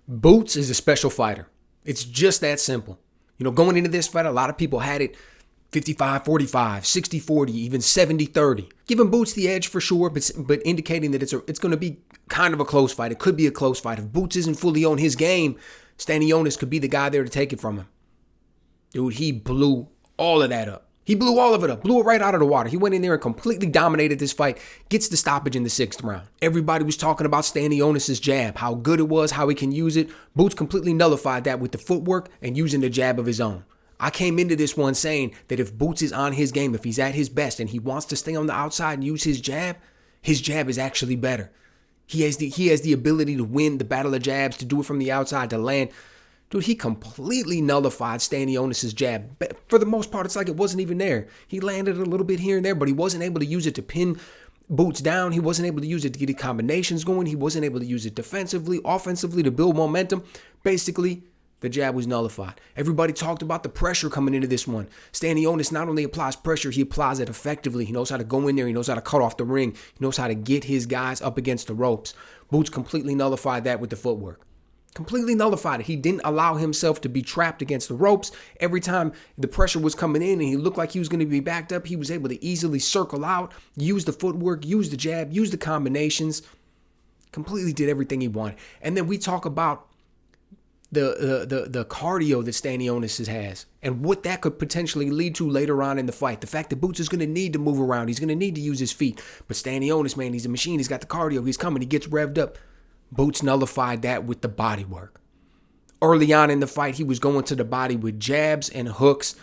Boots is a special fighter. It's just that simple. Going into this fight, a lot of people had it 55-45, 60-40, even 70-30. Giving Boots the edge for sure, but indicating that it's going to be kind of a close fight. It could be a close fight. If Boots isn't fully on his game, Stanionis could be the guy there to take it from him. Dude, he blew all of that up. He blew all of it up, blew it right out of the water. He went in there and completely dominated this fight, gets the stoppage in the 6th round. Everybody was talking about Stanionis' jab, how good it was, how he can use it. Boots completely nullified that with the footwork and using the jab of his own. I came into this one saying that if Boots is on his game, if he's at his best and he wants to stay on the outside and use his jab is actually better. He has the ability to win the battle of jabs, to do it from the outside, to land. Dude, he completely nullified Stanionis' jab. For the most part, it's like it wasn't even there. He landed a little bit here and there, but he wasn't able to use it to pin Boots down. He wasn't able to use it to get the combinations going. He wasn't able to use it defensively, offensively, to build momentum. Basically, the jab was nullified. Everybody talked about the pressure coming into this one. Stanionis not only applies pressure, he applies it effectively. He knows how to go in there. He knows how to cut off the ring. He knows how to get his guys up against the ropes. Boots completely nullified that with the footwork. Completely nullified it. He didn't allow himself to be trapped against the ropes. Every time the pressure was coming in and he looked like he was going to be backed up, he was able to easily circle out, use the footwork, use the jab, use the combinations. Completely did everything he wanted. And then we talk about the cardio that Stanionis has and what that could potentially lead to later on in the fight. The fact that Boots is going to need to move around. He's going to need to use his feet. But Stanionis, man, he's a machine. He's got the cardio. He's coming. He gets revved up. Boots nullified that with the body work. Early on in the fight, he was going to the body with jabs and hooks.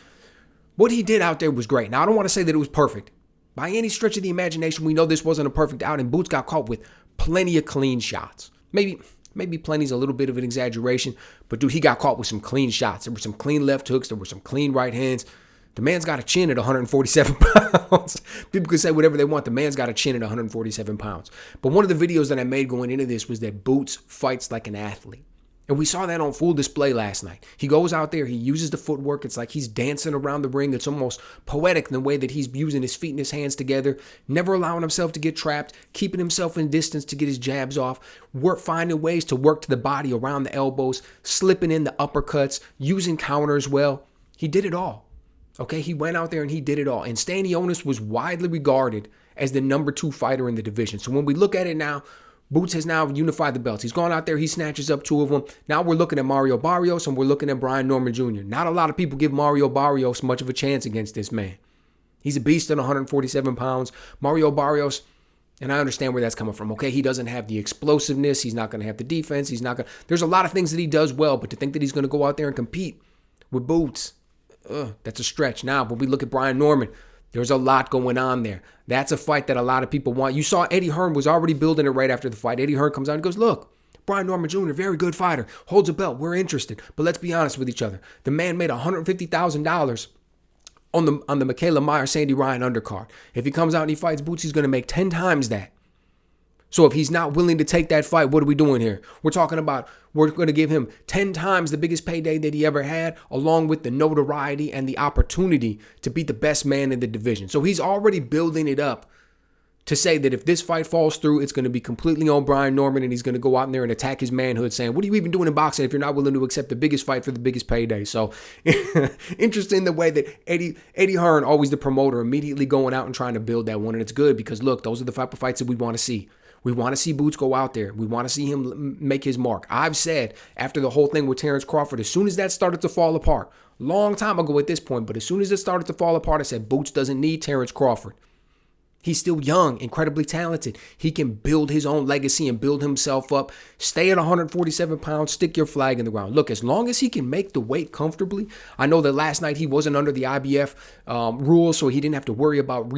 What he did out there was great. Now, I don't want to say that it was perfect. By any stretch of the imagination, we know this wasn't a perfect outing. Boots got caught with plenty of clean shots. Maybe plenty's a little bit of an exaggeration, but dude, he got caught with some clean shots. There were some clean left hooks. There were some clean right hands. The man's got a chin at 147 pounds. People can say whatever they want. The man's got a chin at 147 pounds. But one of the videos that I made going into this was that Boots fights like an athlete. And we saw that on full display last night. He goes out there, he uses the footwork. It's like he's dancing around the ring. It's almost poetic in the way that he's using his feet and his hands together, never allowing himself to get trapped, keeping himself in distance to get his jabs off, finding ways to work to the body around the elbows, slipping in the uppercuts, using counters well. He did it all. Okay, he went out there and he did it all. And Stanionis was widely regarded as the number 2 fighter in the division. So when we look at it now, Boots has now unified the belts. He's gone out there, he snatches up 2 of them. Now we're looking at Mario Barrios and we're looking at Brian Norman Jr. Not a lot of people give Mario Barrios much of a chance against this man. He's a beast at 147 pounds. Mario Barrios, and I understand where that's coming from. Okay, he doesn't have the explosiveness. He's not going to have the defense. There's a lot of things that he does well, but to think that he's going to go out there and compete with Boots, that's a stretch. Now, when we look at Brian Norman, there's a lot going on there. That's a fight that a lot of people want. You saw Eddie Hearn was already building it right after the fight. Eddie Hearn comes out and goes, look, Brian Norman Jr., very good fighter, holds a belt. We're interested. But let's be honest with each other. The man made $150,000 on the Michaela Meyer Sandy Ryan undercard. If he comes out and he fights Boots, he's going to make 10 times that. So if he's not willing to take that fight, what are we doing here? We're talking about we're going to give him 10 times the biggest payday that he ever had, along with the notoriety and the opportunity to be the best man in the division. So he's already building it up to say that if this fight falls through, it's going to be completely on Brian Norman, and he's going to go out there and attack his manhood, saying, what are you even doing in boxing if you're not willing to accept the biggest fight for the biggest payday? So interesting the way that Eddie Hearn, always the promoter, immediately going out and trying to build that one. And it's good because, look, those are the type of fights that we want to see. We want to see Boots go out there. We want to see him make his mark. I've said after the whole thing with Terrence Crawford, as soon as that started to fall apart, long time ago at this point, but as soon as it started to fall apart, I said Boots doesn't need Terrence Crawford. He's still young, incredibly talented. He can build his own legacy and build himself up. Stay at 147 pounds, stick your flag in the ground. Look, as long as he can make the weight comfortably, I know that last night he wasn't under the IBF rules, so he didn't have to worry about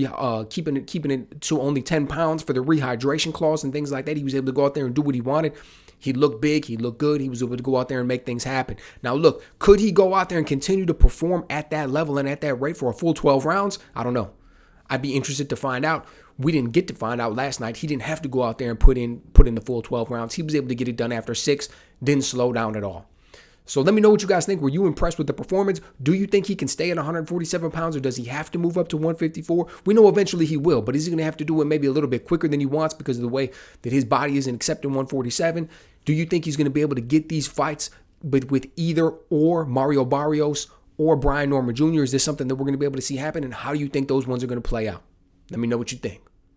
keeping it to only 10 pounds for the rehydration clause and things like that. He was able to go out there and do what he wanted. He looked big. He looked good. He was able to go out there and make things happen. Now, look, could he go out there and continue to perform at that level and at that rate for a full 12 rounds? I don't know. I'd be interested to find out. We didn't get to find out last night. He didn't have to go out there and put in the full 12 rounds. He was able to get it done after 6, didn't slow down at all. So let me know what you guys think. Were you impressed with the performance? Do you think he can stay at 147 pounds, or does he have to move up to 154? We know eventually he will, but is he going to have to do it maybe a little bit quicker than he wants because of the way that his body isn't accepting 147? Do you think he's going to be able to get these fights but with either or Mario Barrios or Brian Norman Jr.? Is this something that we're going to be able to see happen? And how do you think those ones are going to play out? Let me know what you think.